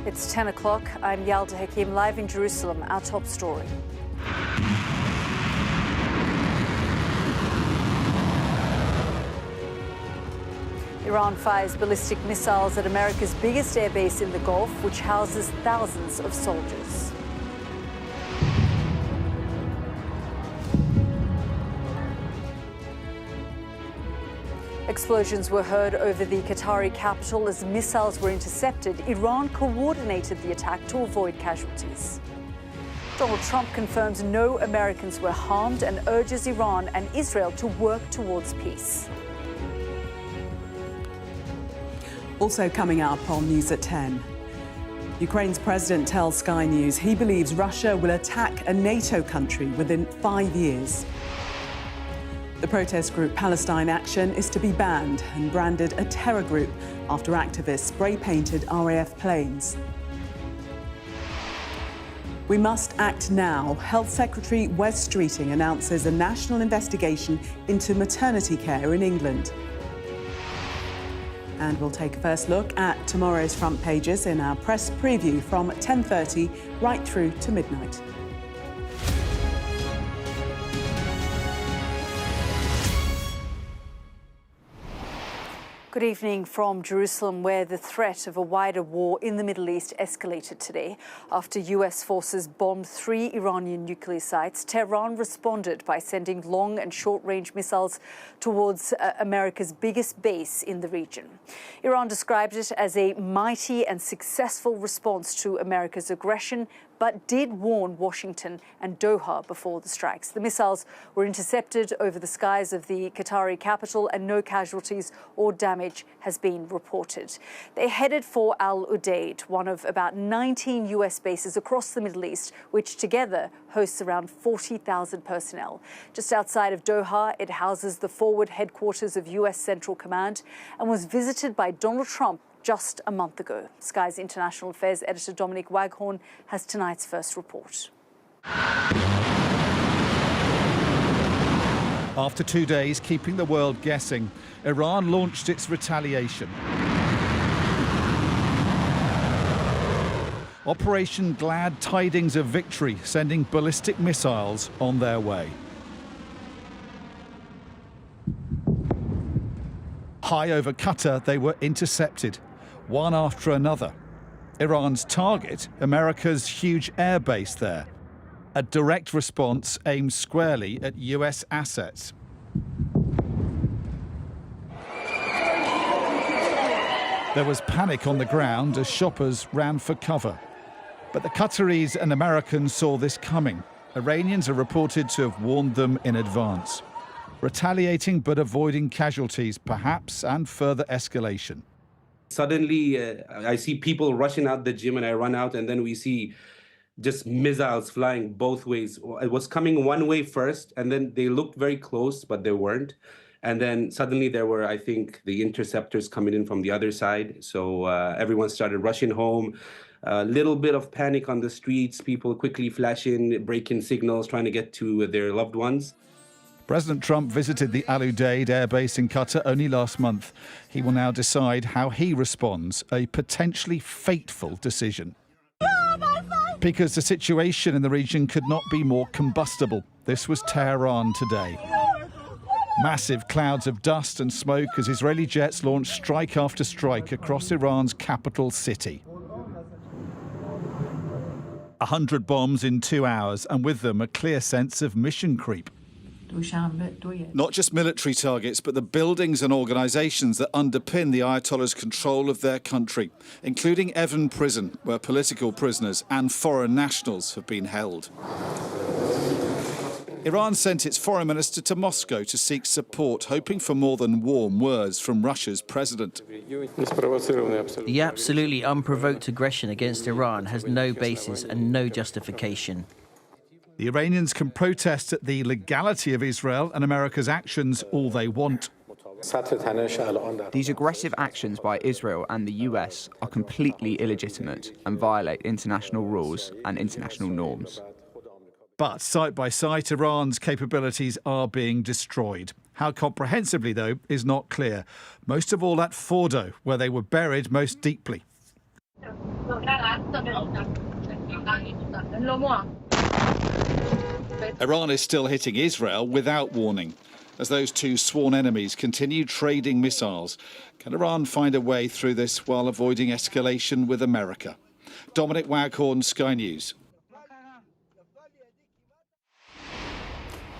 It's 10 o'clock. I'm Yalda Hakim, live in Jerusalem. Our top story. Iran fires ballistic missiles at America's biggest airbase in the Gulf, which houses thousands of soldiers. Explosions were heard over the Qatari capital as missiles were intercepted. Iran coordinated the attack to avoid casualties. Donald Trump confirms no Americans were harmed and urges Iran and Israel to work towards peace. Also coming up on News at 10. Ukraine's president tells Sky News he believes Russia will attack a NATO country within 5 years. The protest group Palestine Action is to be banned and branded a terror group after activists spray-painted RAF planes. We must act now. Health Secretary Wes Streeting announces a national investigation into maternity care in England. And we'll take a first look at tomorrow's front pages in our press preview from 10:30 right through to midnight. Good evening from Jerusalem, where the threat of a wider war in the Middle East escalated today. After US forces bombed 3 Iranian nuclear sites, Tehran responded by sending long and short-range missiles towards America's biggest base in the region. Iran described it as a mighty and successful response to America's aggression, but did warn Washington and Doha before the strikes. The missiles were intercepted over the skies of the Qatari capital and no casualties or damage has been reported. They headed for Al Udeid, one of about 19 US bases across the Middle East, which together hosts around 40,000 personnel. Just outside of Doha, it houses the forward headquarters of US Central Command and was visited by Donald Trump just a month ago. Sky's International Affairs editor Dominic Waghorn has tonight's first report. After 2 days keeping the world guessing, Iran launched its retaliation. Operation Glad Tidings of Victory, sending ballistic missiles on their way. High over Qatar, they were intercepted, one after another. Iran's target, America's huge airbase there. A direct response aimed squarely at US assets. There was panic on the ground as shoppers ran for cover. But the Qataris and Americans saw this coming. Iranians are reported to have warned them in advance. Retaliating but avoiding casualties, perhaps, and further escalation. Suddenly, I see people rushing out the gym and I run out and then we see just missiles flying both ways. It was coming one way first and then they looked very close, but they weren't. And then suddenly there were, I think, the interceptors coming in from the other side. So everyone started rushing home. A little bit of panic on the streets, people quickly flashing, breaking signals, trying to get to their loved ones. President Trump visited the Al Udeid airbase in Qatar only last month. He will now decide how he responds, a potentially fateful decision. Because the situation in the region could not be more combustible. This was Tehran today. Massive clouds of dust and smoke as Israeli jets launched strike after strike across Iran's capital city. 100 bombs in 2 hours, and with them a clear sense of mission creep. Not just military targets, but the buildings and organisations that underpin the Ayatollah's control of their country, including Evin Prison, where political prisoners and foreign nationals have been held. Iran sent its foreign minister to Moscow to seek support, hoping for more than warm words from Russia's president. The absolutely unprovoked aggression against Iran has no basis and no justification. The Iranians can protest at the legality of Israel and America's actions all they want. These aggressive actions by Israel and the US are completely illegitimate and violate international rules and international norms. But site by site, Iran's capabilities are being destroyed. How comprehensively, though, is not clear. Most of all at Fordo, where they were buried most deeply. Iran is still hitting Israel without warning. As those two sworn enemies continue trading missiles, can Iran find a way through this while avoiding escalation with America? Dominic Waghorn, Sky News.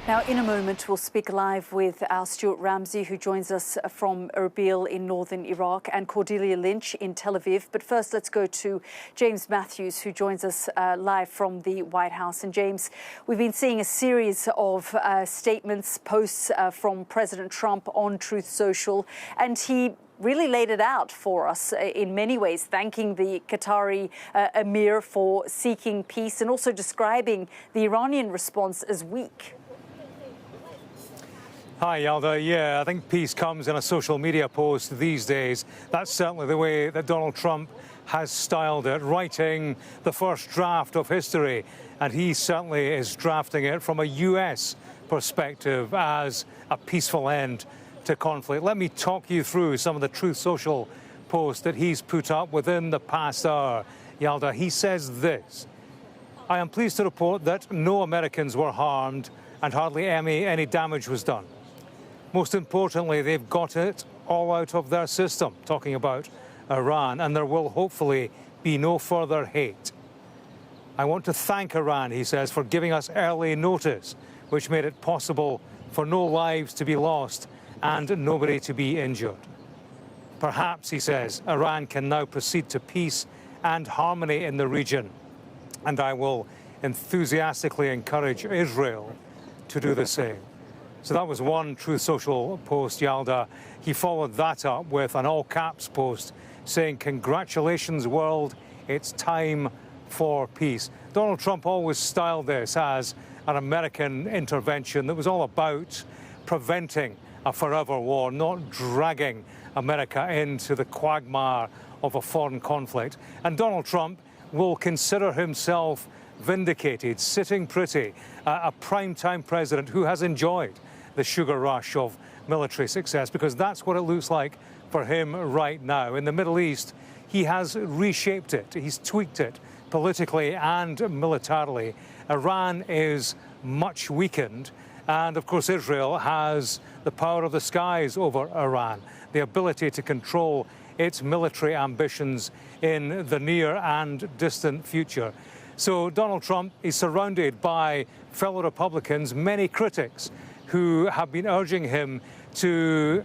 Now, in a moment, we'll speak live with our Stuart Ramsey, who joins us from Erbil in northern Iraq, and Cordelia Lynch in Tel Aviv. But first, let's go to James Matthews, who joins us live from the White House. And James, we've been seeing a series of statements, posts from President Trump on Truth Social, and he really laid it out for us in many ways, thanking the Qatari emir for seeking peace and also describing the Iranian response as weak. Hi, Yalda. Yeah, I think peace comes in a social media post these days. That's certainly the way that Donald Trump has styled it, writing the first draft of history. And he certainly is drafting it from a US perspective as a peaceful end to conflict. Let me talk you through some of the Truth Social posts that he's put up within the past hour. Yalda, he says this: I am pleased to report that no Americans were harmed and hardly any damage was done. Most importantly, they've got it all out of their system, talking about Iran, and there will hopefully be no further hate. I want to thank Iran, he says, for giving us early notice, which made it possible for no lives to be lost and nobody to be injured. Perhaps, he says, Iran can now proceed to peace and harmony in the region, and I will enthusiastically encourage Israel to do the same. So that was one Truth Social post, Yalda. He followed that up with an all-caps post saying, congratulations, world, it's time for peace. Donald Trump always styled this as an American intervention that was all about preventing a forever war, not dragging America into the quagmire of a foreign conflict. And Donald Trump will consider himself vindicated, sitting pretty, a primetime president who has enjoyed the sugar rush of military success, because that's what it looks like for him right now. In the Middle East, he has reshaped it. He's tweaked it politically and militarily. Iran is much weakened. And, of course, Israel has the power of the skies over Iran, the ability to control its military ambitions in the near and distant future. So Donald Trump is surrounded by fellow Republicans, many critics, who have been urging him to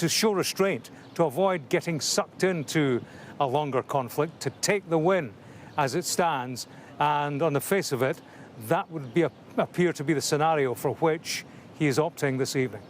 show restraint, to avoid getting sucked into a longer conflict, to take the win as it stands. And on the face of it, that would appear to be the scenario for which he is opting this evening.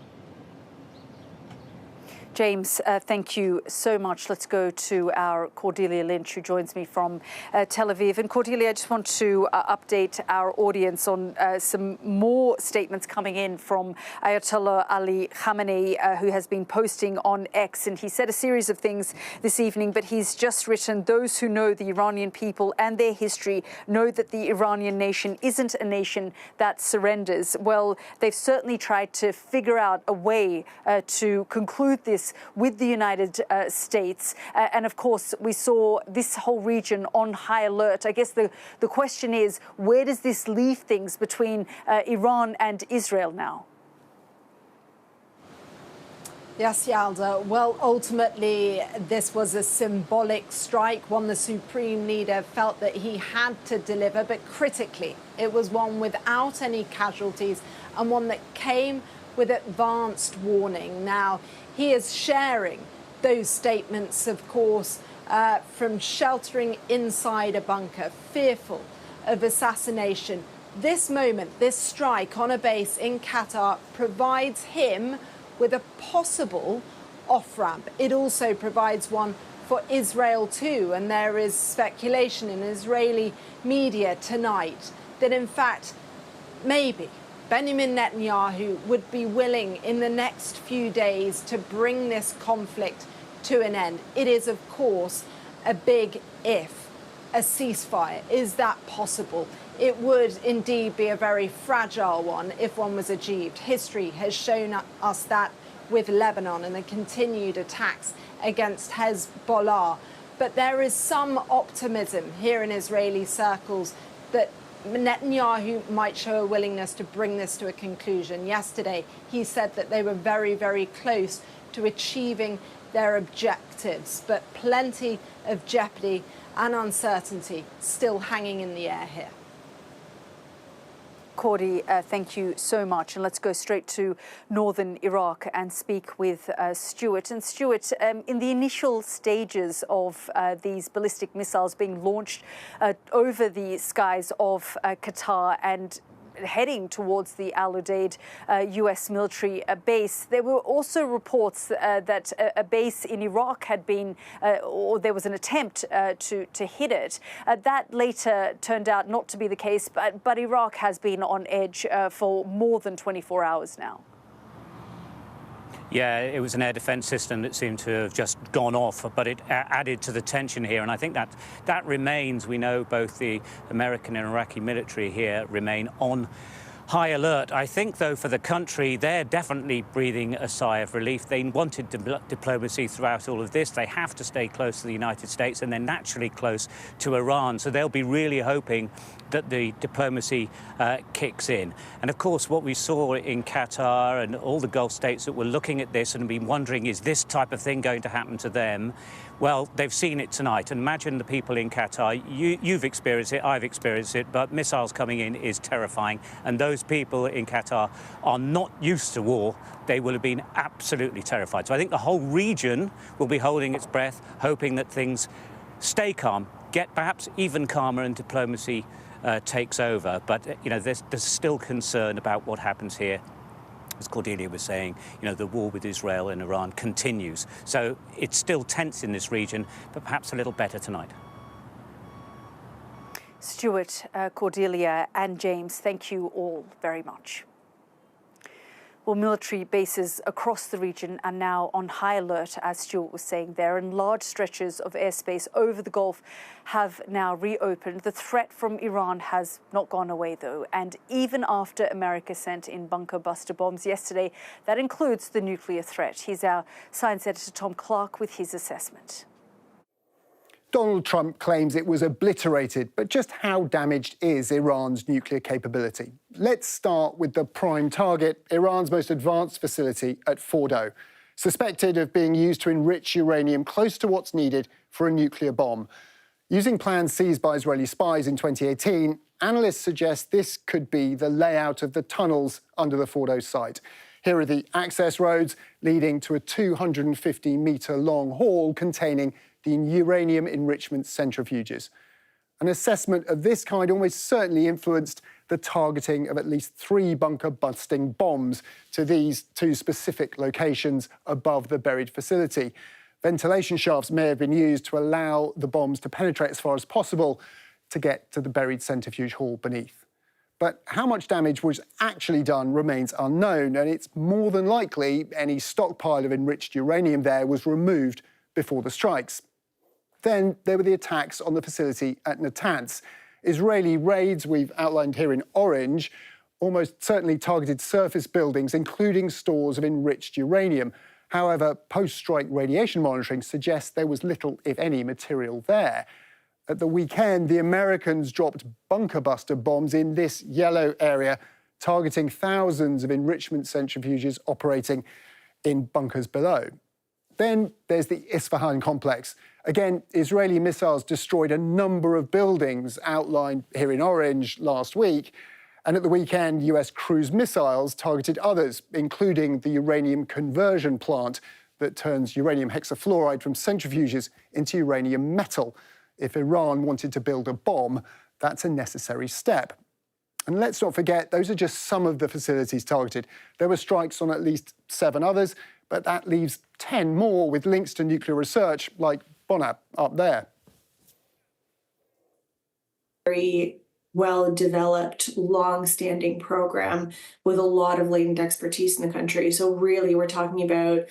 James, thank you so much. Let's go to our Cordelia Lynch, who joins me from Tel Aviv. And Cordelia, I just want to update our audience on some more statements coming in from Ayatollah Ali Khamenei, who has been posting on X. And he said a series of things this evening, but he's just written, those who know the Iranian people and their history know that the Iranian nation isn't a nation that surrenders. Well, they've certainly tried to figure out a way to conclude this with the United States. And of course, we saw this whole region on high alert. I guess the question is, where does this leave things between Iran and Israel now? Yes, Yalda. Well, ultimately, this was a symbolic strike, one the Supreme Leader felt that he had to deliver, but critically, it was one without any casualties and one that came with advanced warning. Now, he is sharing those statements, of course, from sheltering inside a bunker, fearful of assassination. This moment, this strike on a base in Qatar provides him with a possible off-ramp. It also provides one for Israel too, and there is speculation in Israeli media tonight that, in fact, maybe Benjamin Netanyahu would be willing in the next few days to bring this conflict to an end. It is, of course, a big if, a ceasefire. Is that possible? It would indeed be a very fragile one if one was achieved. History has shown us that with Lebanon and the continued attacks against Hezbollah. But there is some optimism here in Israeli circles that Netanyahu might show a willingness to bring this to a conclusion. Yesterday, he said that they were very, very close to achieving their objectives, but plenty of jeopardy and uncertainty still hanging in the air here. Cordy, thank you so much. And let's go straight to northern Iraq and speak with Stuart. And Stuart, in the initial stages of these ballistic missiles being launched over the skies of Qatar and heading towards the Udeid US military base, there were also reports that a base in Iraq had been, or there was an attempt to hit it. That later turned out not to be the case, but Iraq has been on edge for more than 24 hours now. Yeah, it was an air defence system that seemed to have just gone off, but it added to the tension here. And I think that remains. We know both the American and Iraqi military here remain on high alert. I think, though, for the country, they're definitely breathing a sigh of relief. They wanted diplomacy throughout all of this. They have to stay close to the United States, and they're naturally close to Iran. So they'll be really hoping that the diplomacy kicks in. And of course, what we saw in Qatar and all the Gulf states that were looking at this and been wondering, is this type of thing going to happen to them? Well, they've seen it tonight. And imagine the people in Qatar. You've experienced it, I've experienced it, but missiles coming in is terrifying. And those people in Qatar are not used to war. They will have been absolutely terrified. So I think the whole region will be holding its breath, hoping that things stay calm, get perhaps even calmer, and diplomacy takes over. But, you know, there's still concern about what happens here. As Cordelia was saying, you know, the war with Israel and Iran continues. So it's still tense in this region, but perhaps a little better tonight. Stuart, Cordelia and James, thank you all very much. Well, military bases across the region are now on high alert, as Stuart was saying there, and large stretches of airspace over the Gulf have now reopened. The threat from Iran has not gone away, though, and even after America sent in bunker buster bombs yesterday, that includes the nuclear threat. Here's our science editor, Tom Clark, with his assessment. Donald Trump claims it was obliterated, but just how damaged is Iran's nuclear capability? Let's start with the prime target, Iran's most advanced facility at Fordo, suspected of being used to enrich uranium close to what's needed for a nuclear bomb. Using plans seized by Israeli spies in 2018, analysts suggest this could be the layout of the tunnels under the Fordo site. Here are the access roads leading to a 250-metre-long hall containing the uranium enrichment centrifuges. An assessment of this kind almost certainly influenced the targeting of at least 3 bunker-busting bombs to these 2 specific locations above the buried facility. Ventilation shafts may have been used to allow the bombs to penetrate as far as possible to get to the buried centrifuge hall beneath. But how much damage was actually done remains unknown, and it's more than likely any stockpile of enriched uranium there was removed before the strikes. Then there were the attacks on the facility at Natanz. Israeli raids, we've outlined here in orange, almost certainly targeted surface buildings, including stores of enriched uranium. However, post-strike radiation monitoring suggests there was little, if any, material there. At the weekend, the Americans dropped bunker buster bombs in this yellow area, targeting thousands of enrichment centrifuges operating in bunkers below. Then there's the Isfahan complex. Again, Israeli missiles destroyed a number of buildings outlined here in orange last week. And at the weekend, US cruise missiles targeted others, including the uranium conversion plant that turns uranium hexafluoride from centrifuges into uranium metal. If Iran wanted to build a bomb, that's a necessary step. And let's not forget, those are just some of the facilities targeted. There were strikes on at least 7 others, but that leaves 10 more with links to nuclear research, like Bonap up there. Very well-developed, long-standing program with a lot of latent expertise in the country. So really, we're talking about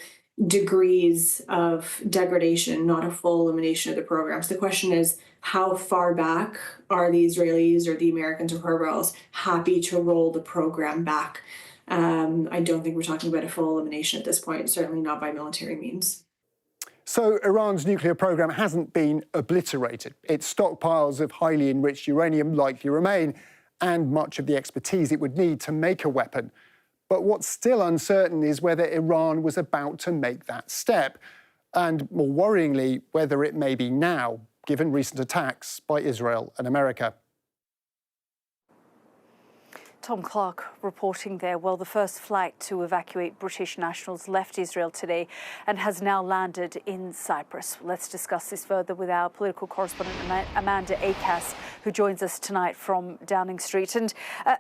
degrees of degradation, not a full elimination of the program. So the question is, how far back are the Israelis or the Americans or whoever else happy to roll the program back? I don't think we're talking about a full elimination at this point, certainly not by military means. So Iran's nuclear program hasn't been obliterated. Its stockpiles of highly enriched uranium likely remain, and much of the expertise it would need to make a weapon. But what's still uncertain is whether Iran was about to make that step, and more worryingly, whether it may be now, given recent attacks by Israel and America. Tom Clark reporting there. Well, the first flight to evacuate British nationals left Israel today and has now landed in Cyprus. Let's discuss this further with our political correspondent, Amanda Akas, who joins us tonight from Downing Street. And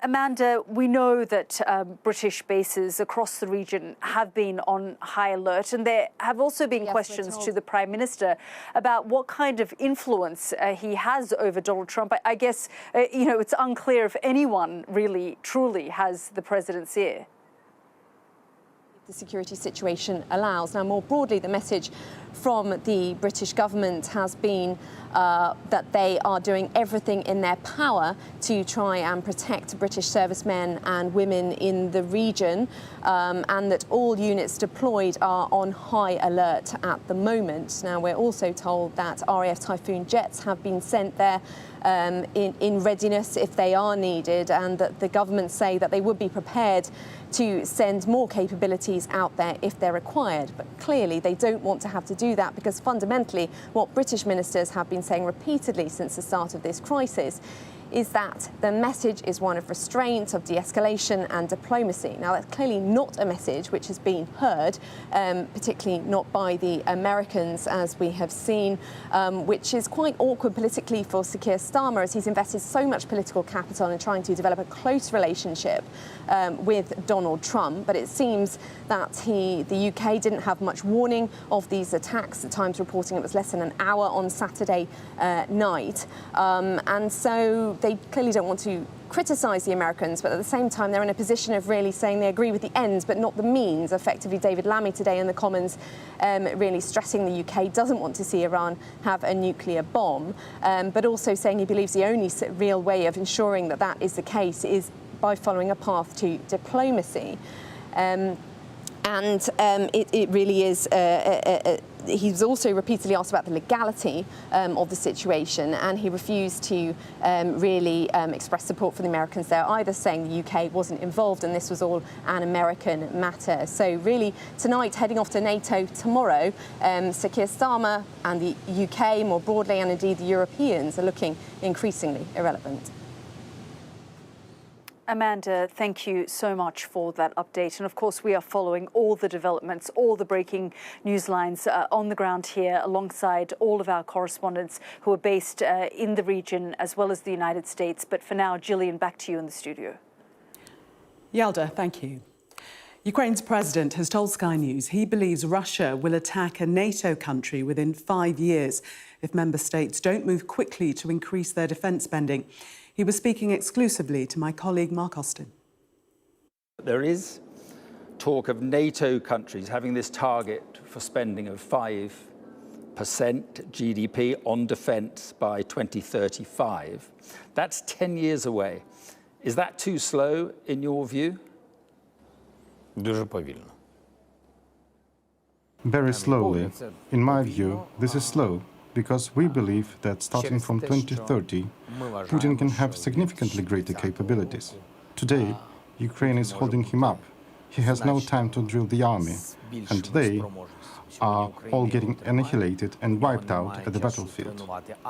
Amanda, we know that British bases across the region have been on high alert, and there have also been questions to the Prime Minister about what kind of influence he has over Donald Trump. I guess, it's unclear if anyone really truly has the president's ear. The security situation allows. Now, more broadly, the message from the British government has been that they are doing everything in their power to try and protect British servicemen and women in the region, and that all units deployed are on high alert at the moment. Now, we're also told that RAF Typhoon jets have been sent there in readiness if they are needed, and that the government say that they would be prepared to send more capabilities out there if they're required. But clearly they don't want to have to do that, because fundamentally what British ministers have been saying repeatedly since the start of this crisis is that the message is one of restraint, of de-escalation and diplomacy. Now, that's clearly not a message which has been heard, particularly not by the Americans, as we have seen, which is quite awkward politically for Sir Keir Starmer, as he's invested so much political capital in trying to develop a close relationship with Donald Trump. But it seems that the UK didn't have much warning of these attacks. The Times reporting it was less than an hour on Saturday night. And so they clearly don't want to criticise the Americans, but at the same time they're in a position of really saying they agree with the ends but not the means. Effectively, David Lammy today in the Commons really stressing the UK doesn't want to see Iran have a nuclear bomb, but also saying he believes the only real way of ensuring that that is the case is by following a path to diplomacy. It really is. He was also repeatedly asked about the legality of the situation, and he refused to really express support for the Americans there, either saying the UK wasn't involved and this was all an American matter. So really, tonight, heading off to NATO tomorrow, Sir Keir Starmer and the UK more broadly, and indeed the Europeans, are looking increasingly irrelevant. Amanda, thank you so much for that update. And of course, we are following all the developments, all the breaking news lines on the ground here, alongside all of our correspondents who are based in the region as well as the United States. But for now, Gillian, back to you in the studio. Yalda, thank you. Ukraine's president has told Sky News he believes Russia will attack a NATO country within 5 years if member states don't move quickly to increase their defence spending. He was speaking exclusively to my colleague Mark Austin. There is talk of NATO countries having this target for spending of 5% GDP on defence by 2035. That's 10 years away. Is that too slow in your view? Very slowly. In my view, this is slow, because we believe that starting from 2030, Putin can have significantly greater capabilities. Today, Ukraine is holding him up. He has no time to drill the army, and they are all getting annihilated and wiped out at the battlefield.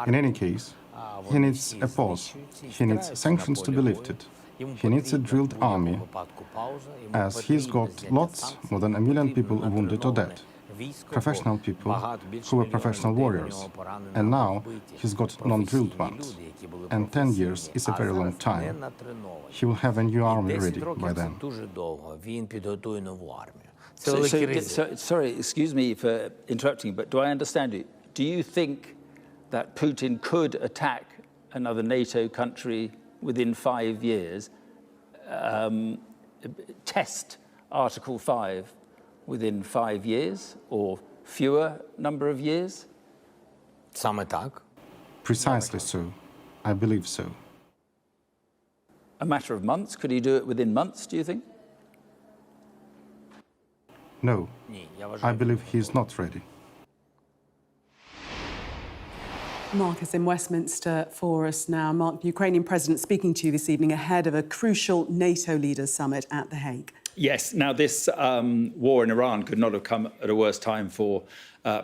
In any case, he needs a pause. He needs sanctions to be lifted. He needs a drilled army, as he's got lots, more than 1 million people wounded or dead. Professional people who were professional warriors, and now he's got non-drilled ones. And 10 years is a very long time. He will have a new army ready by then. Sorry, excuse me for interrupting, but do I understand you? Do you think that Putin could attack another NATO country within 5 years, test Article 5 within 5 years or fewer number of years? Precisely so. I believe so. A matter of months? Could he do it within months, do you think? No, I believe he is not ready. Mark is in Westminster for us now. Mark, the Ukrainian president speaking to you this evening ahead of a crucial NATO leaders summit at The Hague. Yes. Now, this war in Iran could not have come at a worse time for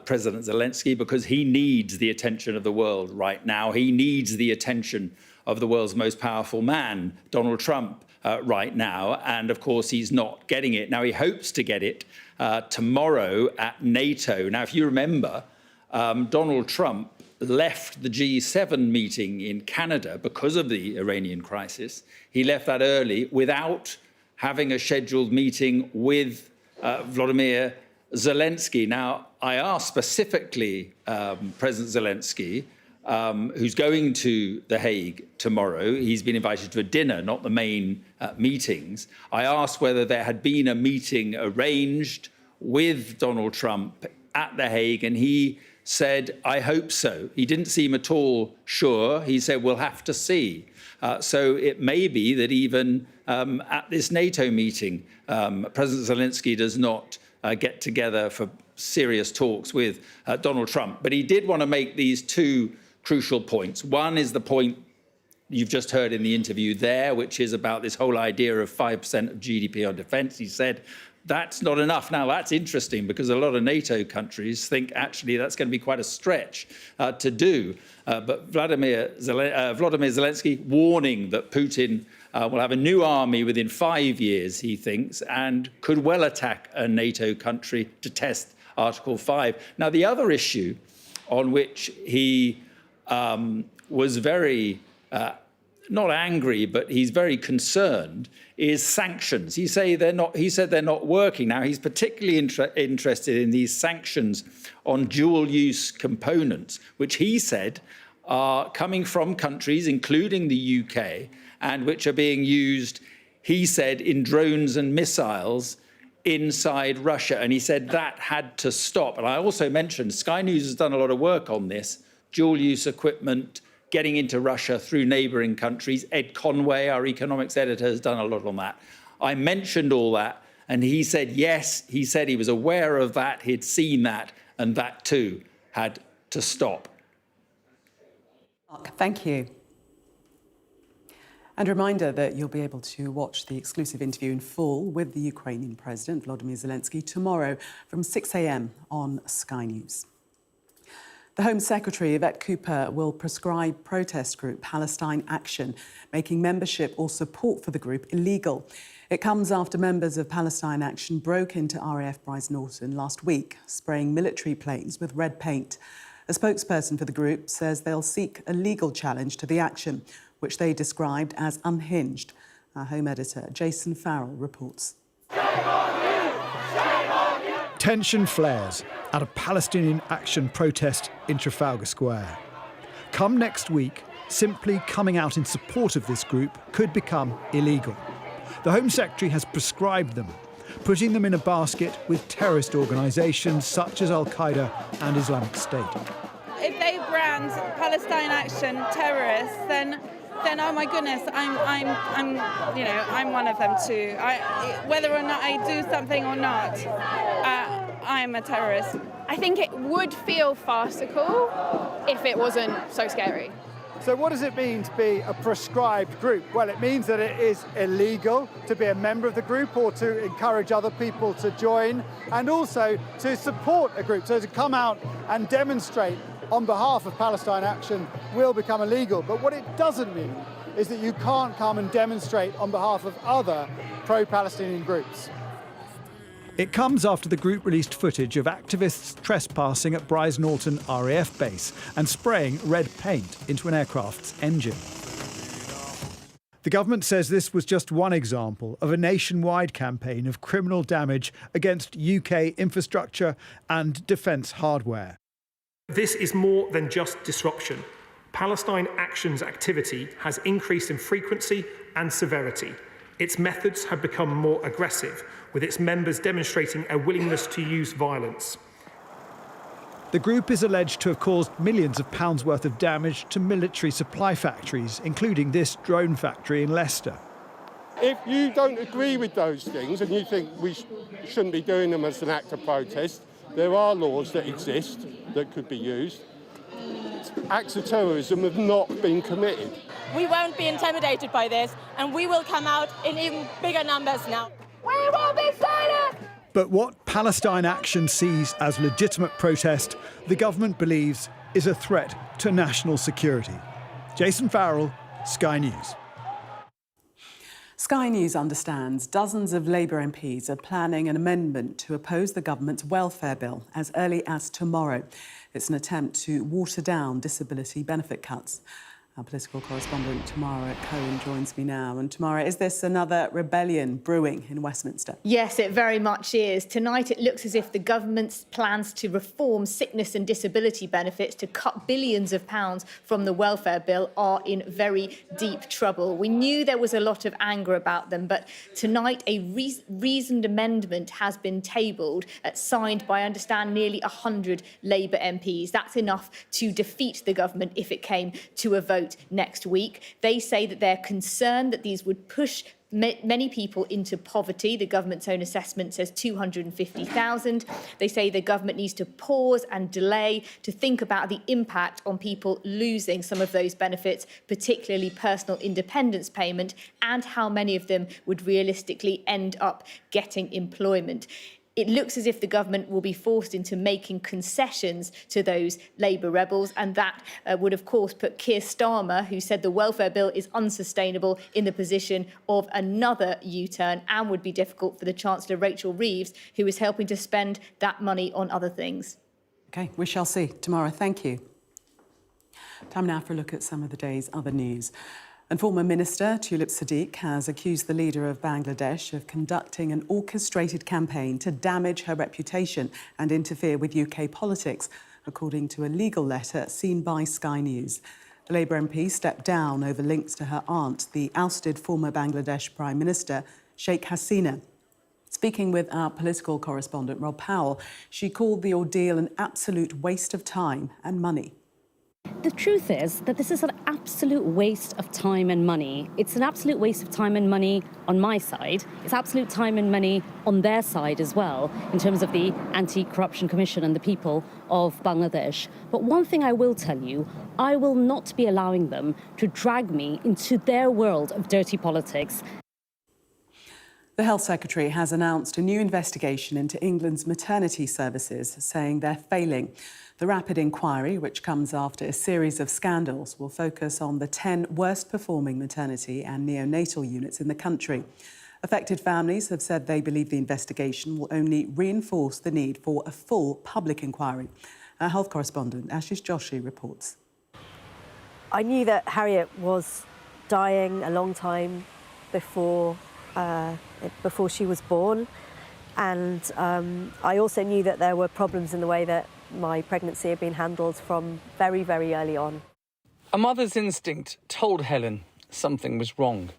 President Zelensky, because he needs the attention of the world right now. He needs the attention of the world's most powerful man, Donald Trump, right now. And, of course, he's not getting it. Now, he hopes to get it tomorrow at NATO. Now, if you remember, Donald Trump left the G7 meeting in Canada because of the Iranian crisis. He left that early without having a scheduled meeting with Volodymyr Zelensky. Now, I asked specifically President Zelensky, who's going to The Hague tomorrow. He's been invited to a dinner, not the main meetings. I asked whether there had been a meeting arranged with Donald Trump at The Hague, and he said, I hope so. He didn't seem at all sure. He said, we'll have to see. So it may be that even at this NATO meeting, President Zelensky does not get together for serious talks with Donald Trump. But he did want to make these two crucial points. One is the point you've just heard in the interview there, which is about this whole idea of 5% of GDP on defence. He said, that's not enough. Now, that's interesting, because a lot of NATO countries think actually that's going to be quite a stretch to do. But Vladimir Zelensky warning that Putin will have a new army within 5 years, he thinks, and could well attack a NATO country to test Article 5. Now, the other issue on which he was very not angry, but he's very concerned, is sanctions. He said they're not working. Now, he's particularly interested in these sanctions on dual-use components, which he said are coming from countries, including the UK, and which are being used, he said, in drones and missiles inside Russia. And he said that had to stop. And I also mentioned Sky News has done a lot of work on this, dual-use equipment getting into Russia through neighbouring countries. Ed Conway, our economics editor, has done a lot on that. I mentioned all that, and he said, yes, he said he was aware of that, he'd seen that, and that too had to stop. Mark, thank you. And a reminder that you'll be able to watch the exclusive interview in full with the Ukrainian President, Volodymyr Zelensky, tomorrow from 6 a.m. on Sky News. The Home Secretary, Yvette Cooper, will prescribe protest group Palestine Action, making membership or support for the group illegal. It comes after members of Palestine Action broke into RAF Brize Norton last week, spraying military planes with red paint. A spokesperson for the group says they'll seek a legal challenge to the action, which they described as unhinged. Our Home editor, Jason Farrell, reports. Tension flares at a Palestinian Action protest in Trafalgar Square. Come next week, simply coming out in support of this group could become illegal. The Home Secretary has prescribed them, putting them in a basket with terrorist organisations such as Al-Qaeda and Islamic State. If they brand Palestine Action terrorists, then oh my goodness, I'm one of them too. Whether or not I do something or not, I'm a terrorist. I think it would feel farcical if it wasn't so scary. So what does it mean to be a proscribed group? Well, it means that it is illegal to be a member of the group or to encourage other people to join, and also to support a group. So to come out and demonstrate on behalf of Palestine Action will become illegal. But what it doesn't mean is that you can't come and demonstrate on behalf of other pro-Palestinian groups. It comes after the group released footage of activists trespassing at Brize Norton RAF base and spraying red paint into an aircraft's engine. The government says this was just one example of a nationwide campaign of criminal damage against UK infrastructure and defence hardware. This is more than just disruption. Palestine Action's activity has increased in frequency and severity. Its methods have become more aggressive, with its members demonstrating a willingness to use violence. The group is alleged to have caused millions of pounds worth of damage to military supply factories, including this drone factory in Leicester. If you don't agree with those things and you think we shouldn't be doing them as an act of protest, there are laws that exist that could be used. acts of terrorism have not been committed. We won't be intimidated by this, and we will come out in even bigger numbers now. We will be silent! But what Palestine Action sees as legitimate protest, the government believes is a threat to national security. Jason Farrell, Sky News. Sky News understands dozens of Labour MPs are planning an amendment to oppose the government's welfare bill as early as tomorrow. It's an attempt to water down disability benefit cuts. Our political correspondent Tamara Cohen joins me now. And Tamara, is this another rebellion brewing in Westminster? Yes, it very much is. Tonight it looks as if the government's plans to reform sickness and disability benefits, to cut billions of pounds from the welfare bill, are in very deep trouble. We knew there was a lot of anger about them, but tonight a reasoned amendment has been tabled, signed by, I understand, nearly 100 Labour MPs. That's enough to defeat the government if it came to a vote next week. They say that they're concerned that these would push many people into poverty. The government's own assessment says 250,000. They say the government needs to pause and delay to think about the impact on people losing some of those benefits, particularly personal independence payment, and how many of them would realistically end up getting employment. It looks as if the government will be forced into making concessions to those Labour rebels, and that would, of course, put Keir Starmer, who said the welfare bill is unsustainable, in the position of another U-turn, and would be difficult for the Chancellor, Rachel Reeves, who is helping to spend that money on other things. OK, we shall see. Tamara, thank you. Time now for a look at some of the day's other news. And former Minister Tulip Siddiq has accused the leader of Bangladesh of conducting an orchestrated campaign to damage her reputation and interfere with UK politics, according to a legal letter seen by Sky News. The Labour MP stepped down over links to her aunt, the ousted former Bangladesh Prime Minister, Sheikh Hasina. Speaking with our political correspondent, Rob Powell, she called the ordeal an absolute waste of time and money. The truth is that this is an absolute waste of time and money. It's an absolute waste of time and money on my side. It's absolute time and money on their side as well, in terms of the Anti-Corruption Commission and the people of Bangladesh. But one thing I will tell you, I will not be allowing them to drag me into their world of dirty politics. The Health Secretary has announced a new investigation into England's maternity services, saying they're failing. The rapid inquiry, which comes after a series of scandals, will focus on the 10 worst-performing maternity and neonatal units in the country. Affected families have said they believe the investigation will only reinforce the need for a full public inquiry. Our health correspondent, Ashish Joshi, reports. I knew that Harriet was dying a long time before she was born, and I also knew that there were problems in the way that my pregnancy had been handled from very, very early on. A mother's instinct told Helen something was wrong.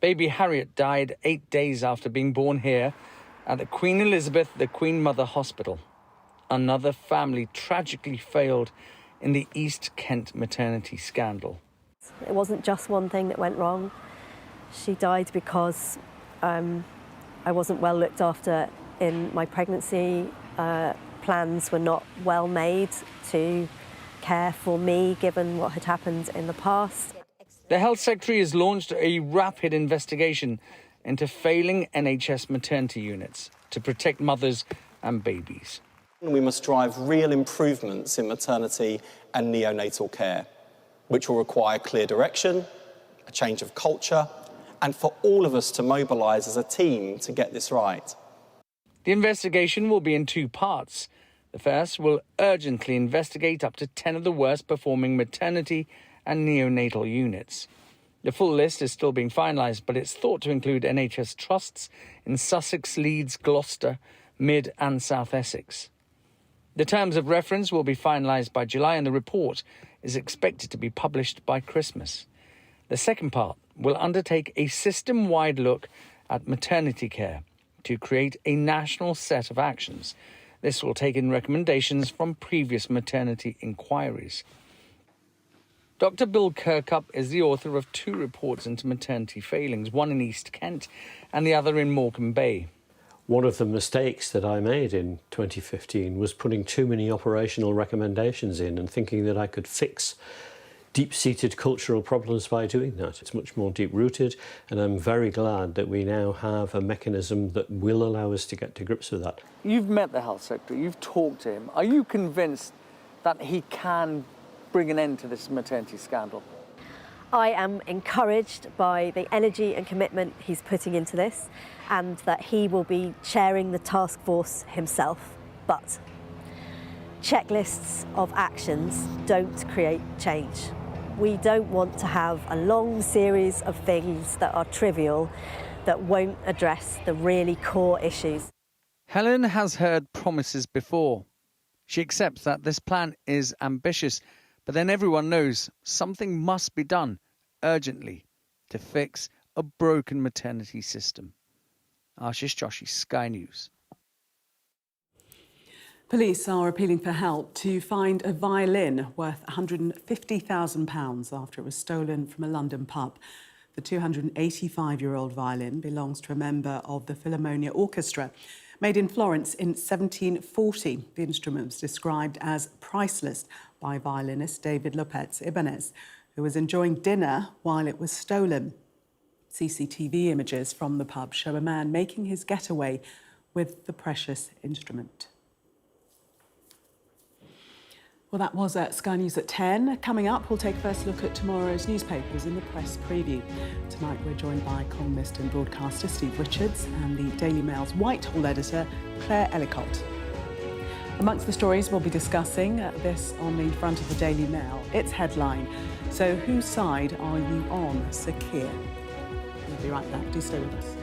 Baby Harriet died 8 days after being born here at the Queen Elizabeth, the Queen Mother Hospital. Another family tragically failed in the East Kent maternity scandal. It wasn't just one thing that went wrong. She died because I wasn't well looked after in my pregnancy. Plans were not well made to care for me, given what had happened in the past. The Health Secretary has launched a rapid investigation into failing NHS maternity units to protect mothers and babies. We must drive real improvements in maternity and neonatal care, which will require clear direction, a change of culture, and for all of us to mobilise as a team to get this right. The investigation will be in 2 parts. The first will urgently investigate up to 10 of the worst-performing maternity and neonatal units. The full list is still being finalised, but it's thought to include NHS trusts in Sussex, Leeds, Gloucester, Mid and South Essex. The terms of reference will be finalised by July, and the report is expected to be published by Christmas. The second part will undertake a system-wide look at maternity care to create a national set of actions. This will take in recommendations from previous maternity inquiries. Dr. Bill Kirkup is the author of 2 reports into maternity failings, one in East Kent and the other in Morecambe Bay. One of the mistakes that I made in 2015 was putting too many operational recommendations in and thinking that I could fix deep-seated cultural problems by doing that. It's much more deep-rooted, and I'm very glad that we now have a mechanism that will allow us to get to grips with that. You've met the health secretary, you've talked to him. Are you convinced that he can bring an end to this maternity scandal? I am encouraged by the energy and commitment he's putting into this, and that he will be chairing the task force himself. But checklists of actions don't create change. We don't want to have a long series of things that are trivial, that won't address the really core issues. Helen has heard promises before. She accepts that this plan is ambitious, but then everyone knows something must be done urgently to fix a broken maternity system. Ashish Joshi, Sky News. Police are appealing for help to find a violin worth £150,000 after it was stolen from a London pub. The 285-year-old violin belongs to a member of the Philharmonia Orchestra. Made in Florence in 1740, the instrument was described as priceless by violinist David Lopez Ibanez, who was enjoying dinner while it was stolen. CCTV images from the pub show a man making his getaway with the precious instrument. Well, that was Sky News at 10. Coming up, we'll take a first look at tomorrow's newspapers in the press preview. Tonight, we're joined by columnist and broadcaster Steve Richards and the Daily Mail's Whitehall editor, Claire Ellicott. Amongst the stories we'll be discussing, this on the front of the Daily Mail, its headline, "So whose side are you on, Sakir?" We'll be right back. Do stay with us.